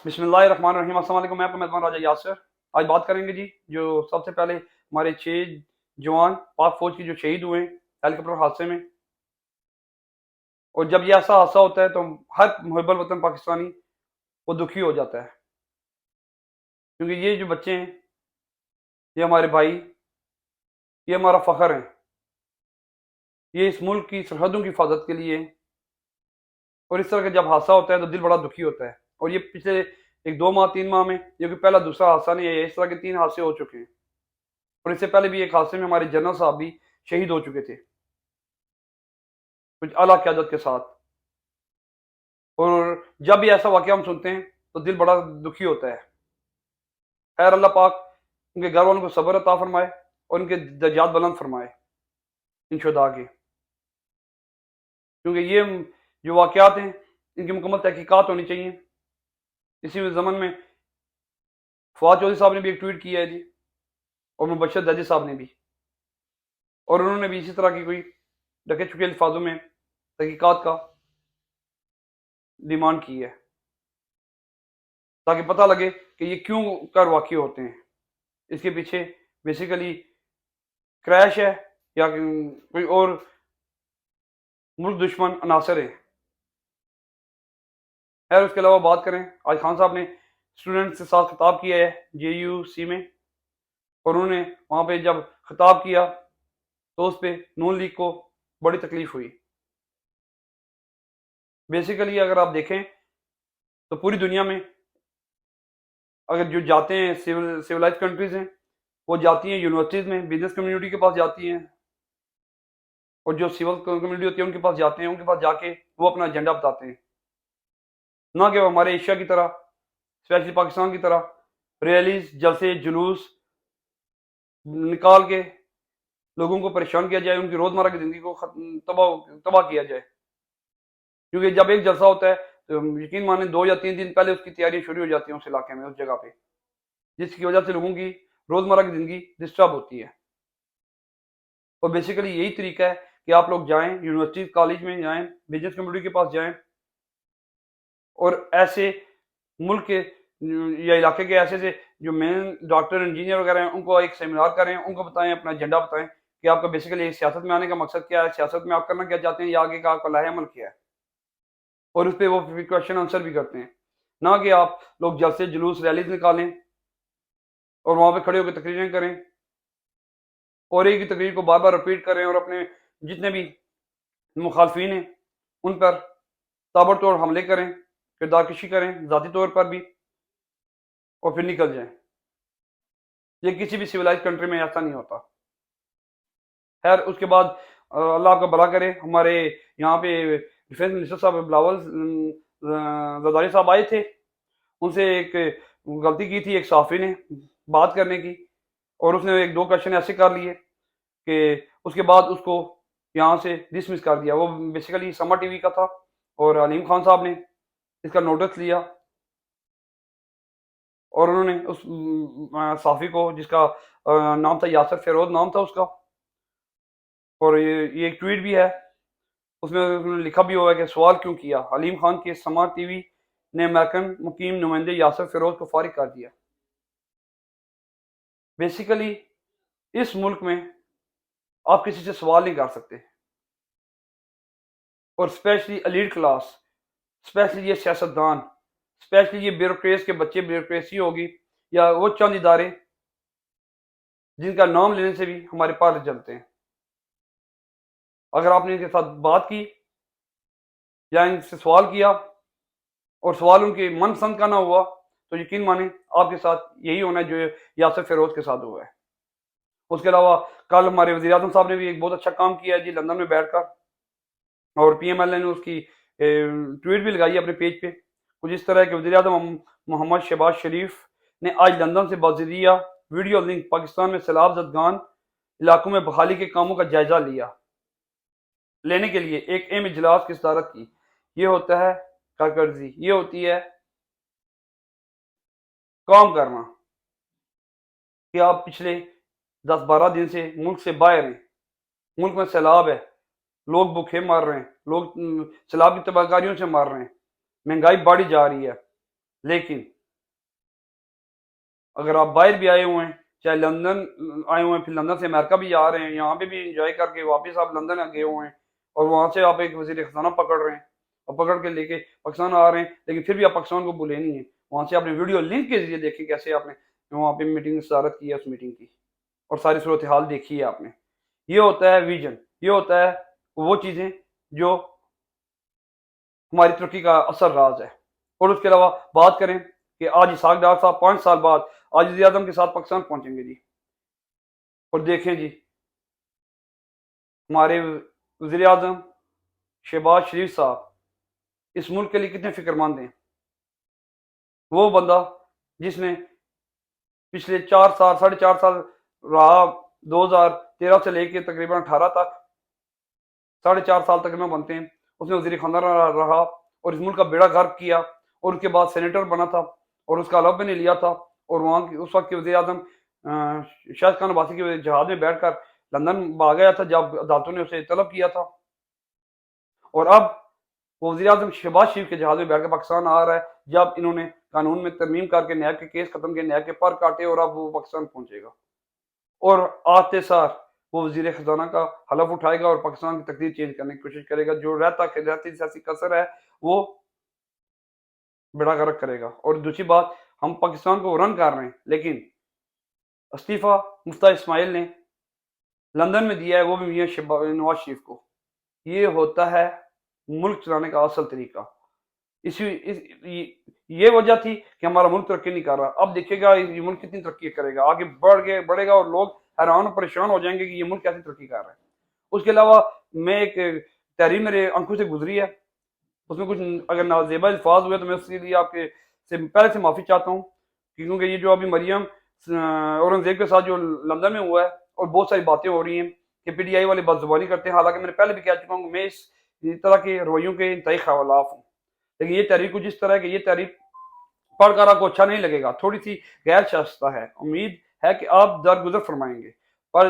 بسم اللہ الرحمن الرحیم۔ السلام علیکم، میں آپ کا میزبان راجہ یاسر۔ آج بات کریں گے جی جو سب سے پہلے ہمارے 6 جوان پاک فوج کی جو شہید ہوئے ہیں ہیلی کاپٹر حادثے میں، اور جب یہ ایسا حادثہ ہوتا ہے تو ہر محب الوطن پاکستانی وہ دکھی ہو جاتا ہے، کیونکہ یہ جو بچے ہیں، یہ ہمارے بھائی، یہ ہمارا فخر ہیں، یہ اس ملک کی سرحدوں کی حفاظت کے لیے، اور اس طرح کا جب حادثہ ہوتا ہے تو دل بڑا دکھی ہوتا ہے۔ اور یہ پچھلے 2 ماہ 3 ماہ میں یہ کوئی پہلا دوسرا حادثہ نہیں ہے، اس طرح کے 3 حادثے ہو چکے ہیں، اور اس سے پہلے بھی ایک حادثے میں ہمارے جنرل صاحب بھی شہید ہو چکے تھے کچھ اعلیٰ قیادت کے ساتھ۔ اور جب بھی ایسا واقعہ ہم سنتے ہیں تو دل بڑا دکھی ہوتا ہے۔ خیر اللہ پاک ان کے گھر والوں کو صبر عطا فرمائے اور ان کے درجات بلند فرمائے ان شہداء کے، کیونکہ یہ جو واقعات ہیں ان کی مکمل تحقیقات ہونی چاہیے۔ اسی زمن میں فواد چودھری صاحب نے بھی ایک ٹویٹ کیا ہے جی، اور مبشر جدید صاحب نے بھی، اور انہوں نے بھی اسی طرح کی کوئی ڈھکے چکے الفاظوں میں تحقیقات کا ڈیمانڈ کی ہے، تاکہ پتہ لگے کہ یہ کیوں کر واقع ہوتے ہیں، اس کے پیچھے بیسیکلی کریش ہے یا کوئی اور ملک دشمن عناصر ہیں۔ خیر اس کے علاوہ بات کریں، آج خان صاحب نے اسٹوڈنٹ کے ساتھ خطاب کیا ہے JUC میں، اور انہوں نے وہاں پہ جب خطاب کیا تو اس پہ نون لیگ کو بڑی تکلیف ہوئی۔ بیسیکلی اگر آپ دیکھیں تو پوری دنیا میں اگر جو جاتے ہیں سیولائز کنٹریز ہیں، وہ جاتی ہیں یونیورسٹیز میں، بزنس کمیونٹی کے پاس جاتی ہیں، اور جو سول کمیونٹی ہوتی ہے ان کے پاس جاتے ہیں، ان کے پاس جا کے وہ اپنا ایجنڈا بتاتے ہیں، نہ کہ وہ ہمارے ایشیا کی طرح، اسپیشلی پاکستان کی طرح ریلیز، جلسے، جلوس نکال کے لوگوں کو پریشان کیا جائے، ان کی روزمرہ کی زندگی کو تباہ کیا جائے۔ کیونکہ جب ایک جلسہ ہوتا ہے تو یقین مانیں 2 یا 3 دن پہلے اس کی تیاری شروع ہو جاتی ہیں اس علاقے میں، اس جگہ پہ، جس کی وجہ سے لوگوں کی روزمرہ کی زندگی ڈسٹرب ہوتی ہے۔ اور بیسیکلی یہی طریقہ ہے کہ آپ لوگ جائیں یونیورسٹی کالج میں جائیں، بزنس کمیونٹی کے پاس جائیں، اور ایسے ملک کے یا علاقے کے ایسے سے جو مین ڈاکٹر انجینئر وغیرہ ہیں ان کو ایک سیمینار کریں، ان کو بتائیں، اپنا ایجنڈا بتائیں کہ آپ کا بیسیکلی ایک سیاست میں آنے کا مقصد کیا ہے، سیاست میں آپ کرنا کیا چاہتے ہیں، یا آگے کا آپ کا لائحہ عمل کیا ہے، اور اس پہ وہ کویشچن آنسر بھی کرتے ہیں، نہ کہ آپ لوگ جلسے، جلوس، ریلیز نکالیں اور وہاں پہ کھڑے ہو کے تقریریں کریں اور ایک ہی تقریر کو بار بار رپیٹ کریں، اور اپنے جتنے بھی مخالفین ہیں ان پر تابڑ توڑ حملے کریں، کردار کشی کریں ذاتی طور پر بھی، اور پھر نکل جائیں۔ یہ کسی بھی سویلائز کنٹری میں ایسا نہیں ہوتا۔ خیر اس کے بعد اللہ آپ کا بھلا کرے، ہمارے یہاں پہ ڈیفینس منسٹر صاحب بلاول زرداری صاحب آئے تھے، ان سے ایک غلطی کی تھی ایک صحافی نے بات کرنے کی، اور اس نے 1-2 کویشچن ایسے کر لیے کہ اس کے بعد اس کو یہاں سے ڈسمس کر دیا۔ وہ بیسیکلی سما ٹی وی کا تھا، اور علیم خان صاحب نے اس کا نوٹس لیا، اور انہوں نے اس صحافی کو، جس کا نام تھا یاسر فیروز نام تھا اس کا، اور یہ ایک ٹویٹ بھی ہے، اس میں انہوں نے لکھا بھی ہوا ہے کہ سوال کیوں کیا، علیم خان کے سما ٹی وی نے امریکن مقیم نمائندے یاسر فیروز کو فارغ کر دیا۔ بیسیکلی اس ملک میں آپ کسی سے سوال نہیں کر سکتے، اور اسپیشلی ایلیٹ کلاس، اسپیشلی یہ سیاستدان، اسپیشلی یہ بیوروکریس کے بچے، بیوروکریسی ہوگی یا وہ چند ادارے جن کا نام لینے سے بھی ہمارے پار جلتے ہیں، اگر آپ نے ان کے ساتھ بات کی یا ان سے سوال کیا اور سوال ان کے من پسند کا نہ ہوا تو یقین مانیں آپ کے ساتھ یہی ہونا ہے جو یاسر فیروز کے ساتھ ہوا ہے۔ اس کے علاوہ کل ہمارے وزیر اعظم صاحب نے بھی ایک بہت اچھا کام کیا ہے جی، لندن میں بیٹھ کر، اور PML نے اس کی ٹویٹ بھی لگائی ہے اپنے پیج پہ، کچھ اس طرح ہے کہ وزیر اعظم محمد شہباز شریف نے آج لندن سے باضابطہ ویڈیو لنک پاکستان میں سیلاب زدگان علاقوں میں بحالی کے کاموں کا جائزہ لینے کے لیے ایک اہم اجلاس کی صدارت کی۔ یہ ہوتا ہے کارکردگی، یہ ہوتی ہے کام کرنا، کہ آپ پچھلے 10-12 دن سے ملک سے باہر ہیں، ملک میں سیلاب ہے، لوگ بھوکے مر رہے ہیں، لوگ سیلاب کی تباہ کاریوں سے مر رہے ہیں، مہنگائی بڑھی جا رہی ہے، لیکن اگر آپ باہر بھی آئے ہوئے ہیں, چاہے لندن آئے ہوئے ہیں, پھر لندن سے امریکہ بھی آ رہے ہیں, یہاں پہ بھی انجوائے کر کے واپس آپ لندن گئے ہوئے ہیں, اور وہاں سے آپ ایک وزیر خزانہ پکڑ رہے ہیں اور پکڑ کے لے کے پاکستان آ رہے ہیں, لیکن پھر بھی آپ پاکستان کو بھولے نہیں ہیں. وہاں سے آپ نے ویڈیو لنک کے ذریعے دیکھی کیسے آپ نے وہاں پہ میٹنگ صدارت کی ہے, اس میٹنگ کی, اور ساری صورتحال دیکھی ہے آپ نے. یہ ہوتا ہے ویژن, یہ ہوتا ہے وہ چیزیں جو ہماری ترقی کا اثر راز ہے. اور اس کے علاوہ بات کریں کہ آج اسحاق ڈار صاحب 5 سال بعد آج وزیر اعظم کے ساتھ پاکستان پہنچیں گے جی, اور دیکھیں جی ہمارے وزیر اعظم شہباز شریف صاحب اس ملک کے لیے کتنے فکر مند ہیں. وہ بندہ جس نے پچھلے 4 سال 4.5 سال رہا, 2013 سے لے کے تقریباً 18 تک 4.5 سال تک میں بنتے ہیں, اس نے وزیر خزانہ رہا اور اس ملک کا بیڑا غرق کیا, اور اس کے بعد سینیٹر بنا تھا اور اس کا علب نے لیا تھا, اور وہاں اس وقت کے وزیر اعظم شاہد خان عباسی کے جہاز میں بیٹھ کر لندن بھاگ گیا تھا جب عدالتوں نے اسے طلب کیا تھا. اور اب وہ وزیر اعظم شہباز شریف کے جہاز میں بیٹھ کر پاکستان آ رہا ہے جب انہوں نے قانون میں ترمیم کر کے نیب کے کیس ختم کیے, نیب کے پر کاٹے, اور اب وہ پاکستان پہنچے گا, اور آتے سار وہ وزیر خزانہ کا حلف اٹھائے گا اور پاکستان کی تقدیر چینج کرنے کی کوشش کرے گا. جو رہتی سیاسی کثر ہے وہ بیڑا غرق کرے گا. اور دوسری بات, ہم پاکستان کو رن کر رہے ہیں, لیکن استعفیٰ مفتاح اسماعیل نے لندن میں دیا ہے, وہ بھی میاں نواز شریف کو. یہ ہوتا ہے ملک چلانے کا اصل طریقہ. یہ وجہ تھی کہ ہمارا ملک ترقی نہیں کر رہا. اب دیکھے گا یہ ملک کتنی ترقی کرے گا, آگے بڑھے گا, اور لوگ حیران اور پریشان ہو جائیں گے کہ یہ ملک کیسے ترقی کر رہا ہے. اس کے علاوہ میں ایک تحریر میرے آنکھوں سے گزری ہے, اس میں کچھ اگر نازیبا الفاظ ہوئے تو میں اس کے لیے آپ کے سے پہلے سے معافی چاہتا ہوں, کیونکہ یہ جو ابھی مریم اورنگزیب کے ساتھ جو لندن میں ہوا ہے, اور بہت ساری باتیں ہو رہی ہیں کہ پی ٹی آئی والے بد زبانی کرتے ہیں, حالانکہ میں نے پہلے بھی کہہ چکا ہوں کہ میں اس طرح کے رویوں کے انتہائی خلاف ہوں. لیکن یہ تحریر کچھ اس طرح ہے کہ یہ تحریر پڑھ کر آپ کو اچھا نہیں لگے گا, تھوڑی سی غیر شائستہ ہے. امید ہے کہ آپ درگزر فرمائیں گے. پر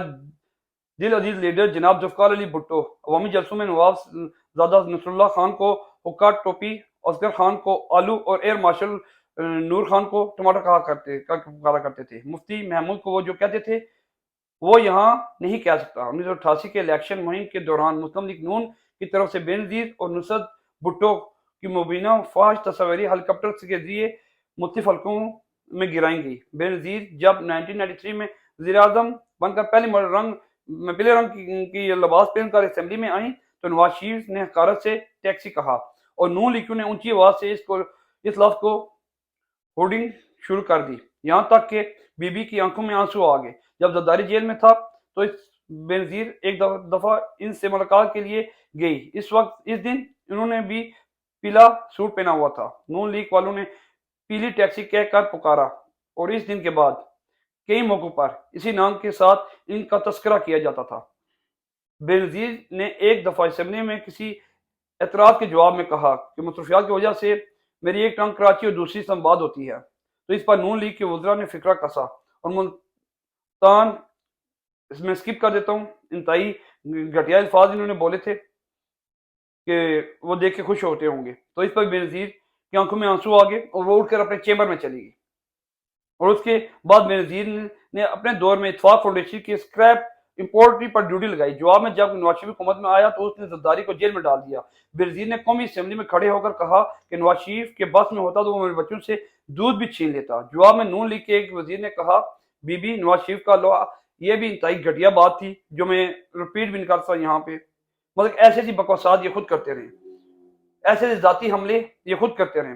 دل عزیز لیڈر جناب ذوالفقار علی بھٹو عوامی جلسوں میں نواب زادہ نصر اللہ خان کو حکا ٹوپی, اصغر خان کو آلو, اور ایئر مارشل نور خان کو ٹماٹر کہا کرتے تھے. مفتی محمود کو وہ جو کہتے تھے وہ یہاں نہیں کہہ سکتا. 1988 کے الیکشن مہم کے دوران مسلم لیگ نون کی طرف سے بے نظیر اور نصرت بھٹو کی مبینہ فحش تصویری ہیلی کاپٹر کے ذریعے مختلف حلقوں میں گرائی گئی. بے نظیر جب 1993 میں وزیر اعظم بن کر پہلے رنگ کی لباس پہن کر اسمبلی میں آئیں تو نواز شریف نے حقارت سے ٹیکسی کہا, اور نون لیگیوں نے اونچی آواز سے اس لفظ کو ہوڈنگ شروع کر دی, یہاں تک کہ بی بی کی آنکھوں میں آنسو آ گئے. جب زرداری جیل میں تھا تو بے نظیر ایک دفعہ ان سے ملاقات کے لیے گئی. اس دن انہوں نے بھی پیلا سوٹ پہنا ہوا تھا. نون لیگ والوں نے پیلی ٹیکسی کہہ کر پکارا, اور اس دن کے بعد کئی موقعوں پر اسی نام کے ساتھ ان کا تذکرہ کیا جاتا تھا. بے نظیر نے ایک دفعہ اسمبلی میں کسی اعتراض کے جواب میں کہا کہ مصروفیات کی وجہ سے میری ایک ٹانگ کراچی اور دوسری اسلام آباد ہوتی ہے. تو اس پر نون لیگ کے وزراء نے فکرہ کسا, اور ملتان اس میں سکپ کر دیتا ہوں, انتہائی گھٹیا الفاظ انہوں نے بولے تھے کہ وہ دیکھ کے خوش ہوتے ہوں گے. تو اس پر بے نظیر کی آنکھوں میں آنسو آ گئے اور وہ اٹھ کر اپنے چیمبر میں چلی گئی. اور اس کے بعد بے نظیر نے اپنے دور میں اتفاق فاؤنڈیشن کی اسکریپ امپورٹری پر ڈیوٹی لگائی. جواب میں جب نواز شریف حکومت میں آیا تو اس نے زرداری کو جیل میں ڈال دیا. بے نظیر نے قومی اسمبلی میں کھڑے ہو کر کہا کہ نواز شریف کے بس میں ہوتا تو وہ میرے بچوں سے دودھ بھی چھین لیتا. جواب میں نون لیگ کے ایک وزیر نے کہا بی بی نواز شریف کا لوا. یہ بھی انتہائی گھٹیا بات تھی جو میں رپیٹ بھی نہیں کر سکتا یہاں پہ. مطلب ایسے بکواسات یہ خود کرتے رہے, ایسے ذاتی حملے یہ خود کرتے رہے.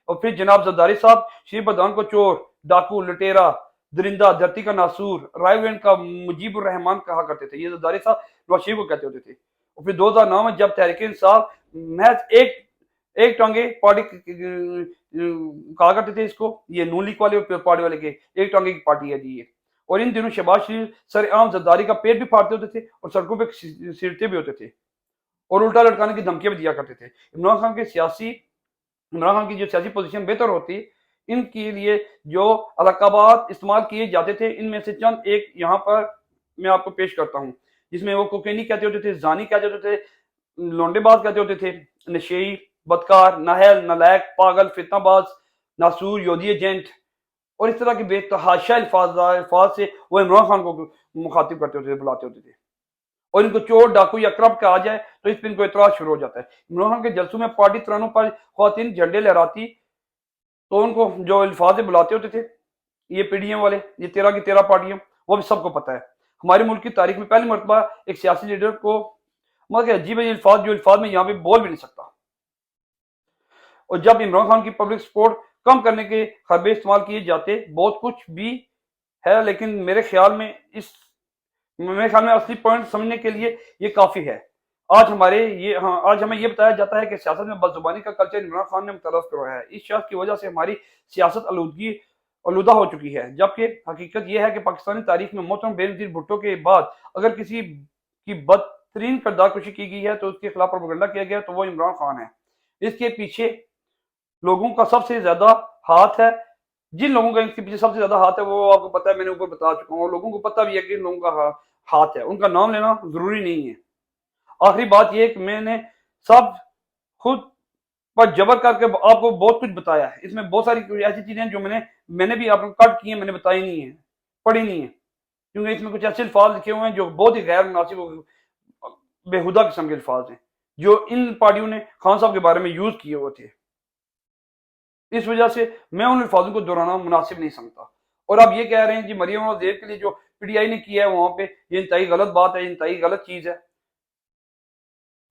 اور پھر جناب زرداری صاحب شریف پردھان کو چور, ڈاکو, لٹیرا, درندہ, دھرتی کا ناسور, رائے وینڈ کا مجیب الرحمان کہا کرتے تھے. یہ زرداری صاحب نواز شریف کو کہتے ہوتے تھے. اور پھر 2009 میں جب تحریک انصاف محض ایک ٹانگے پارٹی کہا کرتے تھے اس کو, یہ نون لیگ والے اور پارٹی والے کے ایک ٹانگے کی پارٹی ہے جی یہ. اور ان دنوں شہباز شریف سر عام زرداری کا پیٹ بھی پھاڑتے ہوتے تھے اور سڑکوں پہ سیرتے بھی ہوتے تھے اور الٹا لٹکانے کی دھمکیاں بھی دیا کرتے تھے. عمران خان کی جو سیاسی پوزیشن بہتر ہوتی, ان کے لیے جو القابات استعمال کیے جاتے تھے ان میں سے چند ایک یہاں پر میں آپ کو پیش کرتا ہوں, جس میں وہ کوکینی کہتے ہوتے تھے, زانی کہتے ہوتے تھے, لونڈے باز کہتے ہوتے تھے, نشئی, بدکار, نااہل, نالائق, پاگل, فتنہ باز, ناسور, یہودی ایجنٹ, اور اس طرح کے بے الفاظ سے وہ عمران خان کو مخاطب کرتے ہوتے تھے، بلاتے ہوتے تھے، اور ان کو چور ڈاکو یا کرپٹ کہا جائے تو اس پہ ان کو اعتراض شروع ہو جاتا ہے۔ عمران خان کے جلسوں میں پارٹی ترانوں پر خواتین جھنڈے لہراتی تو ان کو جو الفاظ سے بلاتے ہوتے تھے، یہ پی ڈی ایم والے، یہ 13 کی 13 پارٹیاں، وہ بھی سب کو پتہ ہے۔ ہمارے ملک کی تاریخ میں پہلی مرتبہ ایک سیاسی لیڈر کو مگر عجیب الفاظ، جو الفاظ میں یہاں پہ بول بھی نہیں سکتا، اور جب عمران خان کی پبلک سپورٹ کم کرنے کے حربے استعمال کیے جاتے، بہت کچھ بھی ہے، لیکن میرے خیال میں اصلی پوائنٹ سمجھنے کے لیے یہ کافی ہے۔ آج ہمیں یہ بتایا جاتا ہے کہ سیاست میں بد زبانی کا کلچر عمران خان نے متعارف کروایا ہے۔ اس شخص کی وجہ سے ہماری سیاست آلودہ ہو چکی ہے، جبکہ حقیقت یہ ہے کہ پاکستانی تاریخ میں محترم بے نظیر بھٹو کے بعد اگر کسی کی بدترین کردار کشی کی گئی ہے تو اس کے خلاف پروپیگنڈا کیا گیا تو وہ عمران خان ہے۔ اس کے پیچھے لوگوں کا سب سے زیادہ ہاتھ ہے، جن لوگوں کا اس کے پیچھے سب سے زیادہ ہاتھ ہے وہ آپ کو پتہ ہے، میں نے اوپر بتا چکا ہوں، اور لوگوں کو پتہ بھی ہے کہ ان لوگوں کا ہاتھ ہے، ان کا نام لینا ضروری نہیں ہے۔ آخری بات یہ کہ میں نے سب خود پر جبر کر کے آپ کو بہت کچھ بتایا ہے، اس میں بہت ساری ایسی چیزیں جو میں نے بھی آپ کو کٹ کی ہیں، میں نے بتائی نہیں ہیں، پڑھی نہیں ہیں، کیونکہ اس میں کچھ ایسے الفاظ لکھے ہوئے ہیں جو بہت ہی غیر مناسب بےہودہ قسم کے الفاظ ہیں جو ان پارٹیوں نے خان صاحب کے بارے میں یوز کیے ہوئے تھے۔ اس وجہ سے میں ان الفاظوں کو دہرانا مناسب نہیں سمجھتا۔ اور آپ یہ کہہ رہے ہیں جی مریم اور زیب کے لیے جو پی ٹی آئی نے کیا ہے وہاں پہ، یہ انتہائی غلط بات ہے، انتہائی غلط چیز ہے۔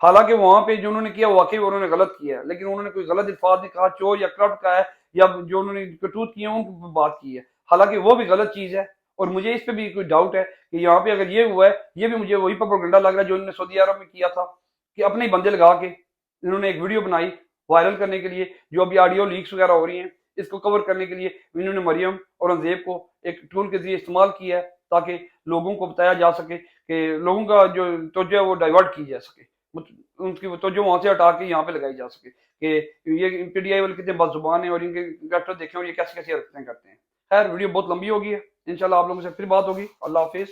حالانکہ وہاں پہ جو انہوں نے کیا واقعی انہوں نے غلط کیا ہے، لیکن انہوں نے کوئی غلط الفاظ نہیں کہا، چور یا کرپٹ کا ہے، یا جو انہوں نے کرتوت کیے ہیں ان کی بات کی ہے، حالانکہ وہ بھی غلط چیز ہے۔ اور مجھے اس پہ بھی کوئی ڈاؤٹ ہے کہ یہاں پہ اگر یہ ہوا ہے، یہ بھی مجھے وہی پروپیگنڈا لگ رہا ہے جو انہوں نے سعودی عرب میں کیا تھا، کہ اپنے ہی بندے لگا کے انہوں نے ایک ویڈیو بنائی وائرل کرنے کے لیے، جو ابھی آڈیو لیکس وغیرہ ہو رہی ہیں، اس کو کور کرنے کے لیے انہوں نے مریم اور انزیب کو ایک ٹول کے ذریعے استعمال کیا ہے تاکہ لوگوں کو بتایا جا سکے کہ لوگوں کا جو توجہ ہے وہ ڈائیورٹ کی جا سکے، ان کی توجہ وہاں سے ہٹا کے یہاں پہ لگائی جا سکے کہ یہ پی ڈی آئی والے کتنے بد زبان ہیں اور ان کے کریکٹر دیکھیں اور یہ کیسی کیسی حرکتیں کرتے ہیں۔ خیر ویڈیو بہت لمبی ہوگی ہے، انشاءاللہ آپ لوگوں سے پھر بات ہوگی۔ اللہ حافظ۔